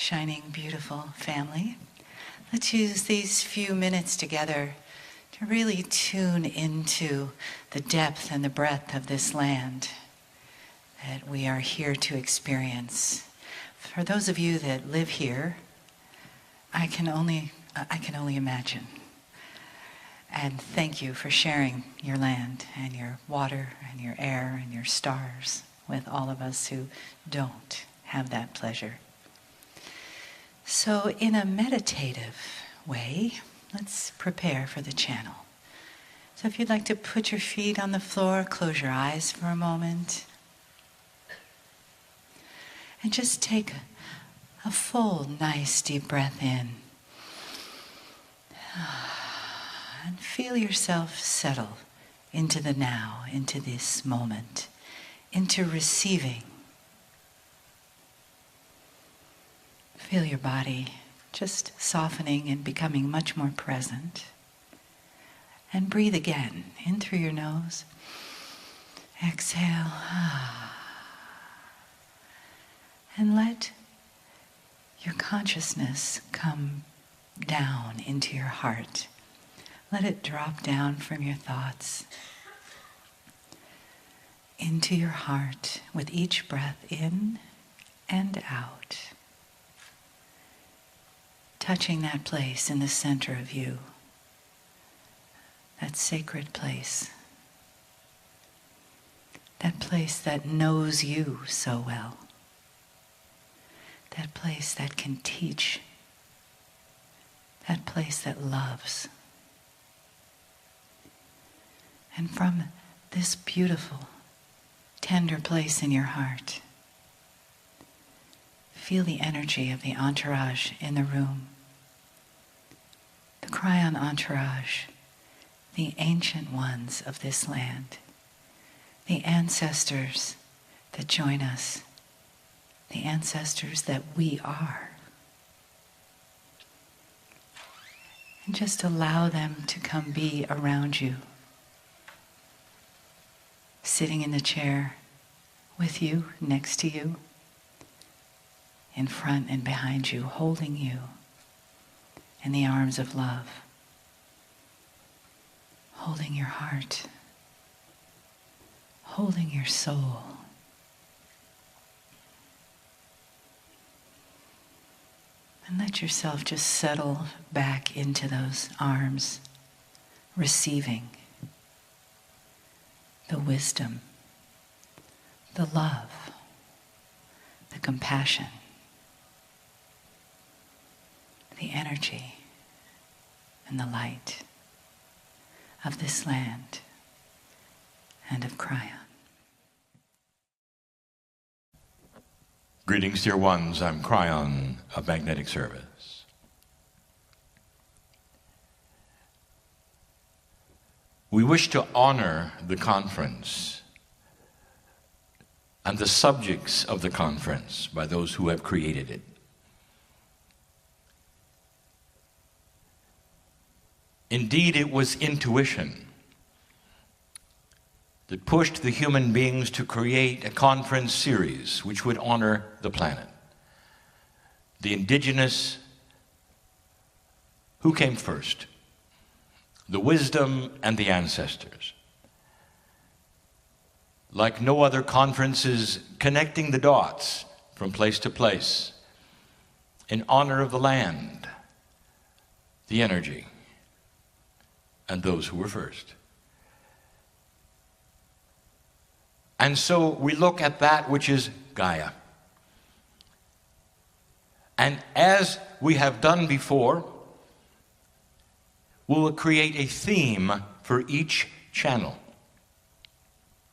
shining, beautiful family. Let's use these few minutes together to really tune into the depth and the breadth of this land that we are here to experience. For those of you that live here, I can only imagine. And thank you for sharing your land and your water and your air and your stars with all of us who don't have that pleasure. So in a meditative way, let's prepare for the channel. So if you'd like to put your feet on the floor, close your eyes for a moment, and just take a full, nice, deep breath in. And feel yourself settle into the now, into this moment, into receiving. Feel your body just softening and becoming much more present. And breathe again, in through your nose. Exhale. And let your consciousness come down into your heart. Let it drop down from your thoughts into your heart with each breath in and out. Touching that place in the center of you, that sacred place, that place that knows you so well, that place that can teach, that place that loves. And from this beautiful, tender place in your heart, feel the energy of the entourage in the room. The Kryon entourage, the ancient ones of this land, the ancestors that join us, the ancestors that we are. And just allow them to come be around you, sitting in the chair with you, next to you, in front and behind you, holding you in the arms of love, holding your heart, holding your soul. And let yourself just settle back into those arms, receiving the wisdom, the love, the compassion, the energy, and the light of this land and of Kryon. Greetings, dear ones. I'm Kryon of Magnetic Service. We wish to honor the conference and the subjects of the conference by those who have created it. Indeed, it was intuition that pushed the human beings to create a conference series which would honor the planet. The indigenous, who came first? The wisdom and the ancestors. Like no other conferences, connecting the dots from place to place in honor of the land, the energy, and those who were first. And so we look at that which is Gaia. And as we have done before, we will create a theme for each channel.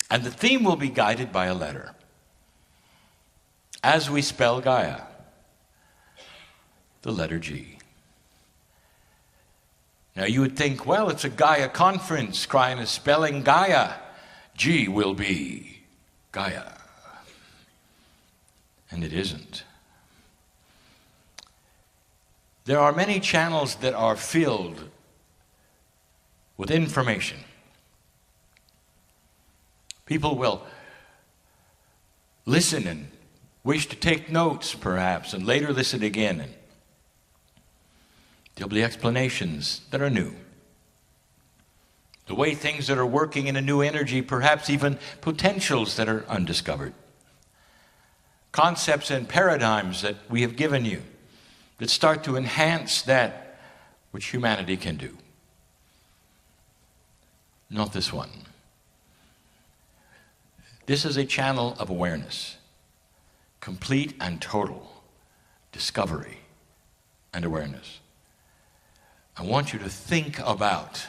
And the theme will be guided by a letter. As we spell Gaia, the letter G. Now you would think, well, it's a Gaia conference. Kryon is spelling Gaia. G will be Gaia. And it isn't. There are many channels that are filled with information. People will listen and wish to take notes perhaps and later listen again, and there'll be explanations that are new. The way things that are working in a new energy, perhaps even potentials that are undiscovered. Concepts and paradigms that we have given you that start to enhance that which humanity can do. Not this one. This is a channel of awareness, complete and total discovery and awareness. I want you to think about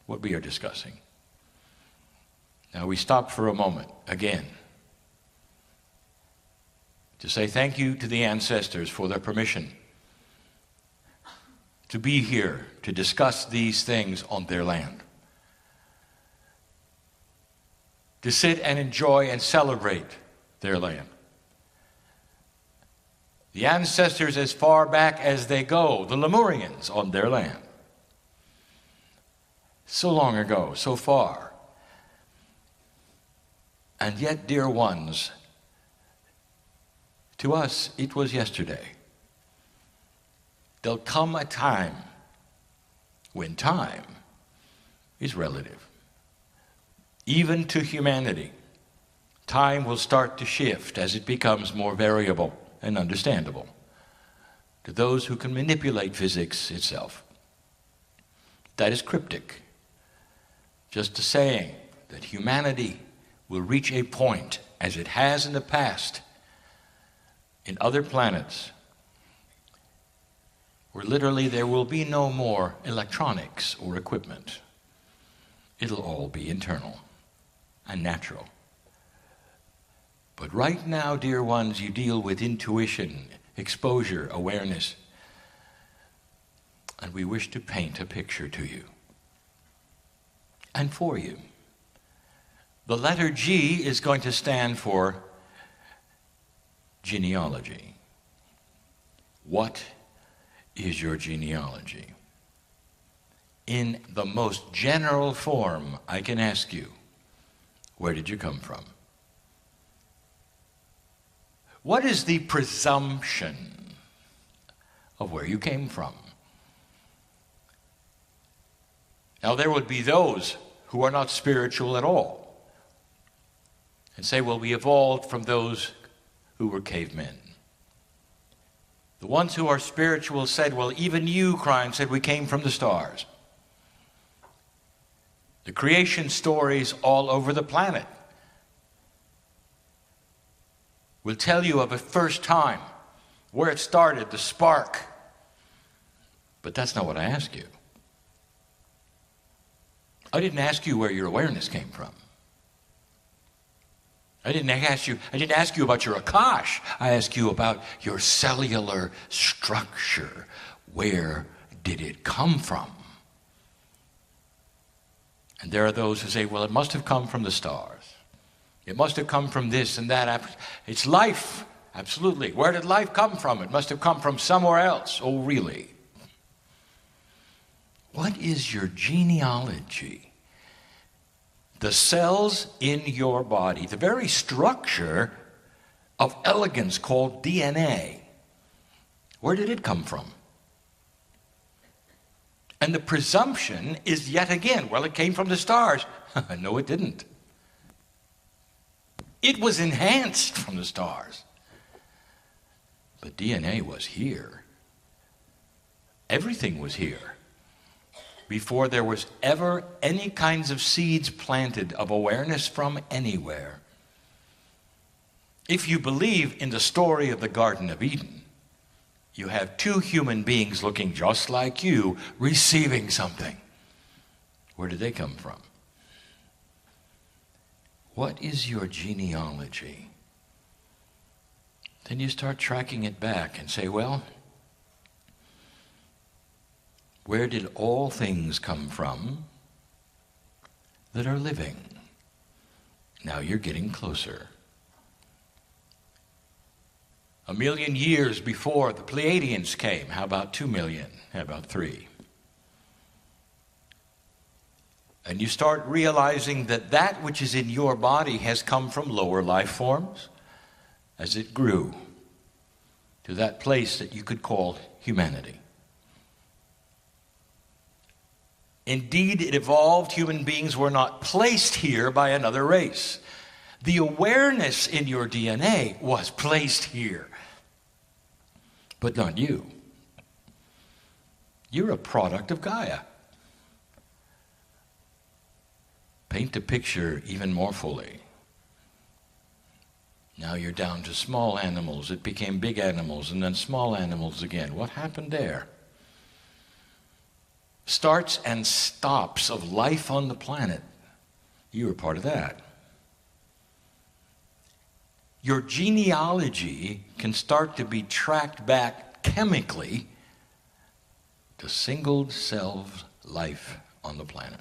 what we are discussing. Now we stop for a moment again to say thank you to the ancestors for their permission to be here to discuss these things on their land. To sit and enjoy and celebrate their land. The ancestors as far back as they go, the Lemurians on their land. So long ago, so far. And yet, dear ones, to us it was yesterday. There'll come a time when time is relative. Even to humanity, time will start to shift as it becomes more variable and understandable to those who can manipulate physics itself. That is cryptic. Just a saying that humanity will reach a point, as it has in the past, in other planets, where literally there will be no more electronics or equipment. It'll all be internal and natural. But right now, dear ones, you deal with intuition, exposure, awareness, and we wish to paint a picture to you and for you. The letter G is going to stand for genealogy. What is your genealogy? In the most general form, I can ask you, where did you come from? What is the presumption of where you came from? Now, there would be those who are not spiritual at all and say, well, we evolved from those who were cavemen. The ones who are spiritual said, well, even you, Kryon, said we came from the stars. The creation stories all over the planet will tell you of a first time, where it started, the spark. But that's not what I asked you. I didn't ask you where your awareness came from. I didn't ask you about your Akash. I asked you about your cellular structure. Where did it come from? And there are those who say, well, it must have come from the stars. It must have come from this and that. It's life, absolutely. Where did life come from? It must have come from somewhere else. Oh, really? What is your genealogy? The cells in your body, the very structure of elegance called DNA. Where did it come from? And the presumption is yet again, well, it came from the stars. No, it didn't. It was enhanced from the stars. But DNA was here. Everything was here before there was ever any kinds of seeds planted of awareness from anywhere. If you believe in the story of the Garden of Eden, you have two human beings looking just like you, receiving something. Where did they come from? What is your genealogy? Then you start tracking it back and say, well, where did all things come from that are living? Now you're getting closer. 1 million years before the Pleiadians came. How about 2 million? How about 3? And you start realizing that that which is in your body has come from lower life forms, as it grew to that place that you could call humanity. Indeed, it evolved. Human beings were not placed here by another race. The awareness in your DNA was placed here, but not you. You're a product of Gaia. Paint the picture even more fully. Now you're down to small animals. It became big animals and then small animals again. What happened there? Starts and stops of life on the planet. You were part of that. Your genealogy can start to be tracked back chemically to single-cell life on the planet.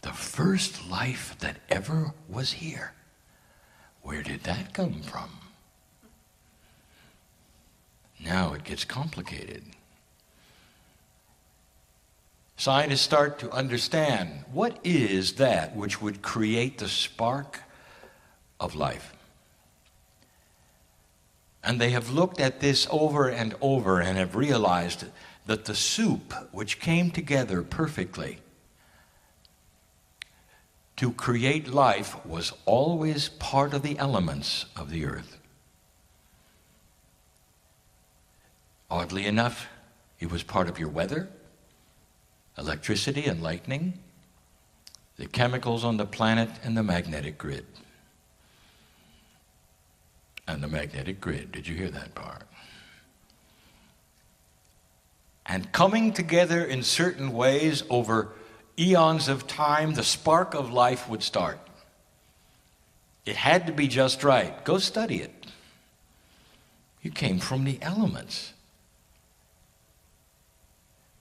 The first life that ever was here. Where did that come from? Now it gets complicated. Scientists start to understand what is that which would create the spark of life. And they have looked at this over and over and have realized that the soup which came together perfectly to create life was always part of the elements of the earth. Oddly enough, it was part of your weather, electricity and lightning, the chemicals on the planet, and the magnetic grid. And the magnetic grid, did you hear that part? And coming together in certain ways over eons of time, the spark of life would start. It had to be just right. Go study it. You came from the elements.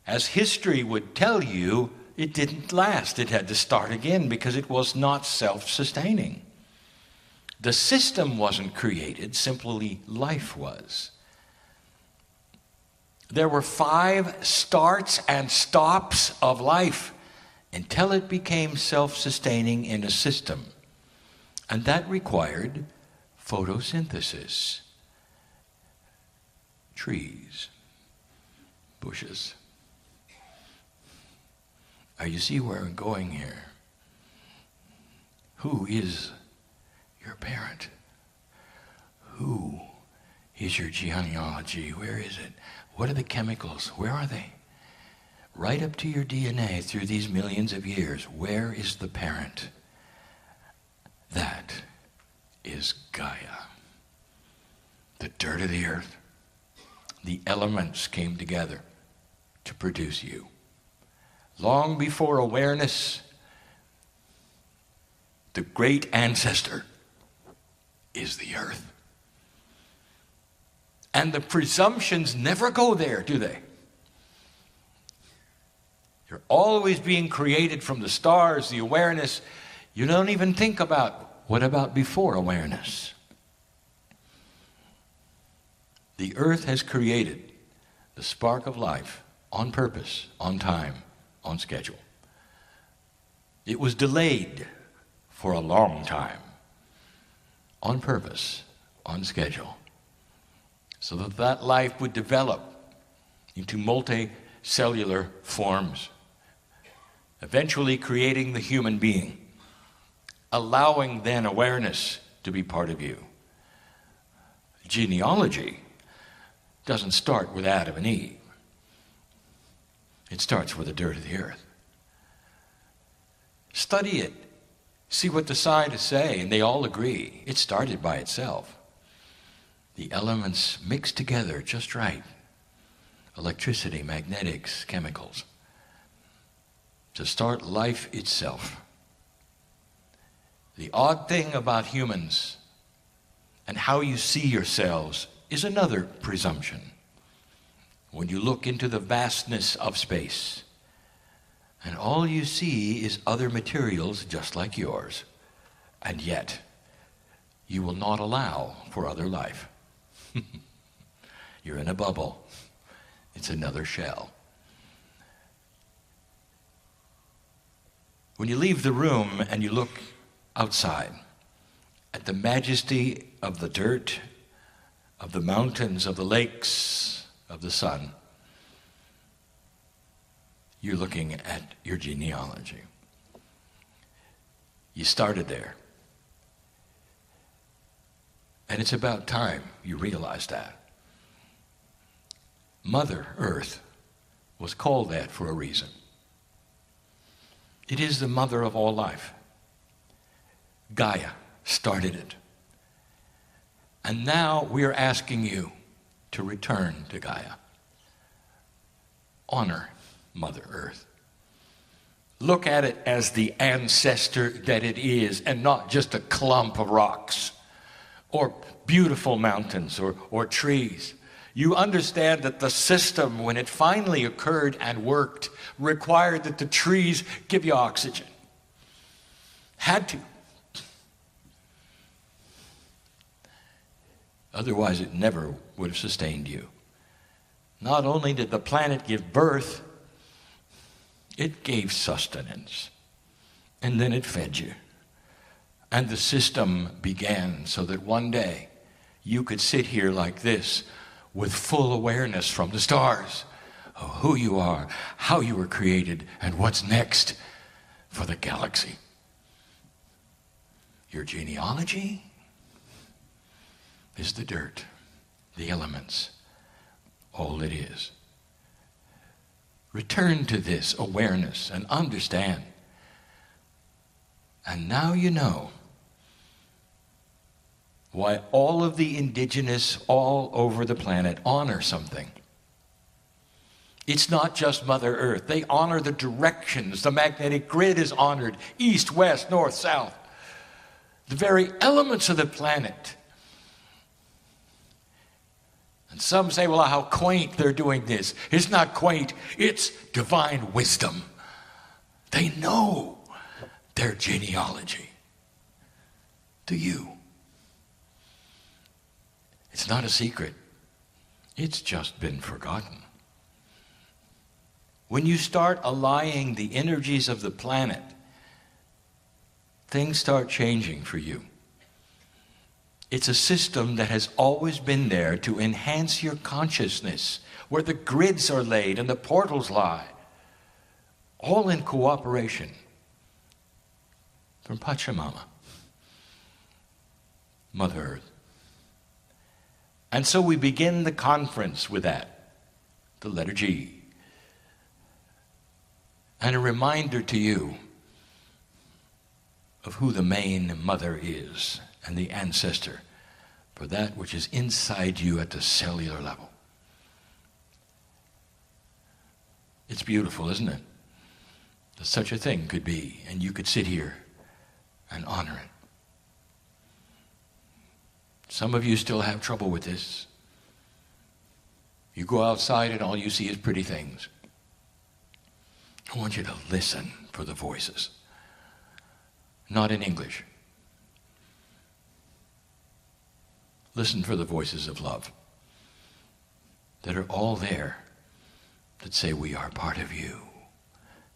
As history would tell you, it didn't last. It had to start again because it was not self-sustaining. The system wasn't created, simply life was. There were 5 starts and stops of life until it became self-sustaining in a system. And that required photosynthesis. Trees, bushes. You see where I'm going here? Who is your parent? Who is your genealogy? Where is it? What are the chemicals? Where are they? Right up to your DNA through these millions of years. Where is the parent? That is Gaia. The dirt of the earth. The elements came together to produce you. Long before awareness, the great ancestor is the earth. And the presumptions never go there, do they? You're always being created from the stars, the awareness. You don't even think about, what about before awareness? The earth has created the spark of life on purpose, on time, on schedule. It was delayed for a long time, on purpose, on schedule, so that that life would develop into multicellular forms, eventually creating the human being, allowing then awareness to be part of you. Genealogy doesn't start with Adam and Eve. It starts with the dirt of the earth. Study it. See what the scientists say, and they all agree. It started by itself. The elements mixed together just right. Electricity, magnetics, chemicals. To start life itself. The odd thing about humans and how you see yourselves is another presumption. When you look into the vastness of space, and all you see is other materials just like yours, and yet you will not allow for other life. You're in a bubble. It's another shell. When you leave the room and you look outside at at the majesty of the dirt, of the mountains, of the lakes, of the sun, you're looking at your genealogy. You started there. And it's about time you realize that. Mother Earth was called that for a reason. It is the mother of all life. Gaia started it. And now we are asking you to return to Gaia. Honor Mother Earth. Look at it as the ancestor that it is, and not just a clump of rocks or beautiful mountains or trees. You understand that the system, when it finally occurred and worked, required that the trees give you oxygen. Had to. Otherwise, it never would have sustained you. Not only did the planet give birth, it gave sustenance. And then it fed you. And the system began so that one day you could sit here like this with full awareness from the stars of who you are, how you were created, and what's next for the galaxy. Your genealogy is the dirt, the elements, all it is. Return to this awareness and understand. And now you know why all of the indigenous all over the planet honor something. It's not just Mother Earth. They honor the directions. The magnetic grid is honored, east, west, north, south. The very elements of the planet. And some say, well, how quaint they're doing this. It's not quaint, it's divine wisdom. They know their genealogy. Do you? It's not a secret. It's just been forgotten. When you start allying the energies of the planet, things start changing for you. It's a system that has always been there to enhance your consciousness, where the grids are laid and the portals lie, all in cooperation from Pachamama, Mother Earth. And so we begin the conference with that, the letter G. And a reminder to you of who the main mother is and the ancestor for that which is inside you at the cellular level. It's beautiful, isn't it? That such a thing could be, and you could sit here and honor it. Some of you still have trouble with this. You go outside and all you see is pretty things. I want you to listen for the voices. Not in English. Listen for the voices of love that are all there, that say, we are part of you.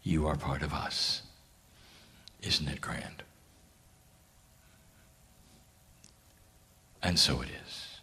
You are part of us. Isn't it grand? And so it is.